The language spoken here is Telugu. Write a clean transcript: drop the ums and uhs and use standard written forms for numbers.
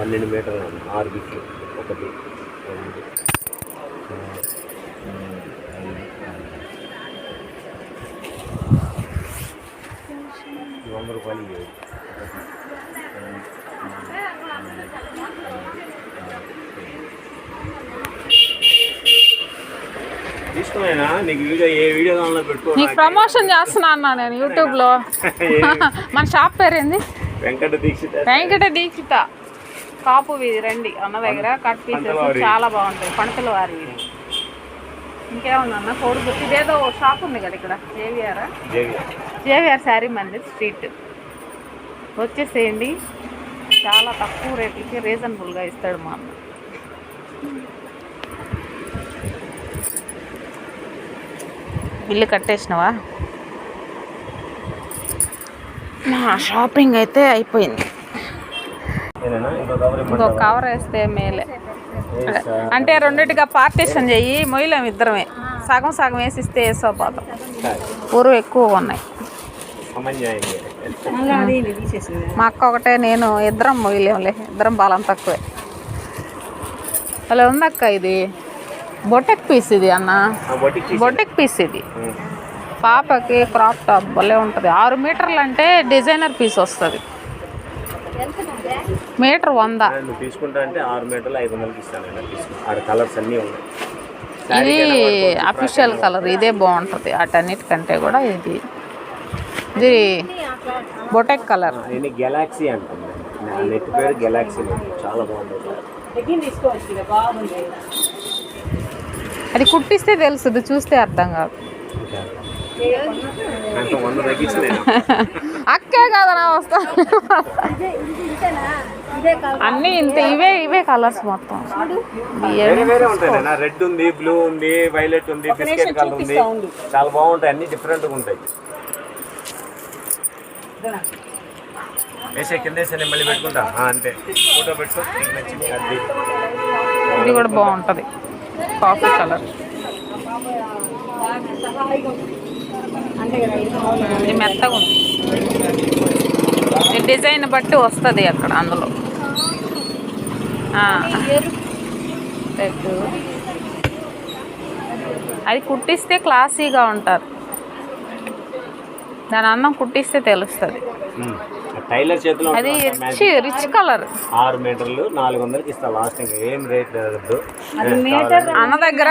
12 మీటర్లు 6 బిట్లు 1 2 ₹100 తీసుకునేనా నీకు వీడియో ఏ వీడియో కావాలో పెట్టుకో. నీకు ప్రమోషన్ చేస్తున్నా అన్నా నేను యూట్యూబ్లో. మన షాప్ పేరేంది? వెంకట దీక్షిత కాపు వీధి రండి అన్న దగ్గర కట్ పీసెస్ చాలా బాగుంటాయి. పణతుల వారి ఇంకేమన్నా కోడిగుడ్డు ఇదేదో షాప్ ఉంది కదా ఇక్కడ జేవిఆర్ శారీ మందిర్ స్ట్రీట్ వచ్చేసేయండి. చాలా తక్కువ రేట్లకి రీజనబుల్గా ఇస్తాడు మా అన్న. బిల్లు కట్టేసినవా? మా షాపింగ్ అయితే అయిపోయింది. ఇంకో కవర్ వేస్తే మేలే. అంటే రెండింటిగా పార్టీషన్ చెయ్యి, మొయ్యలేము ఇద్దరమే. సగం సగం వేసిస్తే వేసుకోపోతాం. ఊరు ఎక్కువ ఉన్నాయి. మా అక్క ఒకటే, నేను ఇద్దరం మొయ్యలేములే. ఇద్దరం బలం తక్కువే. అలా ఉందక్క. ఇది బొటెక్ పీస్ ఇది అన్న, బొటెక్ పీస్ ఇది. పాపకి క్రాప్ టాప్ భలే ఉంటుంది. 6 మీటర్లు అంటే డిజైనర్ పీస్ వస్తుంది. మీటర్ 100 తీసుకుంటా అంటే 6 మీటర్లు 500కి ఇస్తాను. కలర్స్ అన్నీ ఉన్నాయి. ఇది అఫీషియల్ కలర్, ఇదే బాగుంటుంది అటన్నిటికంటే కూడా. ఇది బొటెక్ కలర్. ఇది గెలాక్సీ అంటుంది. నెట్ పేరు గెలాక్సీ. చాలా బాగుంటుంది. అది కుట్టిస్తే తెలుస్తుంది, చూస్తే అర్థం కాదు. అక్కే కదా నా వస్తా. అన్నీ ఇంత ఇవే కలర్స్ మొత్తం. రెడ్ ఉంది, బ్లూ ఉంది, వైలెట్ ఉంది, బిస్కెట్ కలర్ ఉంది. చాలా బాగుంటాయి. అన్ని డిఫరెంట్గా ఉంటాయి. వేసే కింద వేసే మళ్ళీ పెట్టుకుంటా అంతే. ఫోటో పెట్టుకో. ఇది కూడా బాగుంటుంది, కాఫీ కలర్. ఇది మెత్తగా ఉంది. డిజైన్ బట్టి వస్తుంది అక్కడ అందులో. అది కుట్టిస్తే క్లాసీగా ఉంటారు. దాని అందం కుట్టిస్తే తెలుస్తుంది. టైలర్ చేతిలో అది రిచ్ కలర్. 6 మీటర్లు 400కి ఇస్తా లాస్ట్. ఇంకా ఏం రేట్ లేదు అన్న దగ్గర.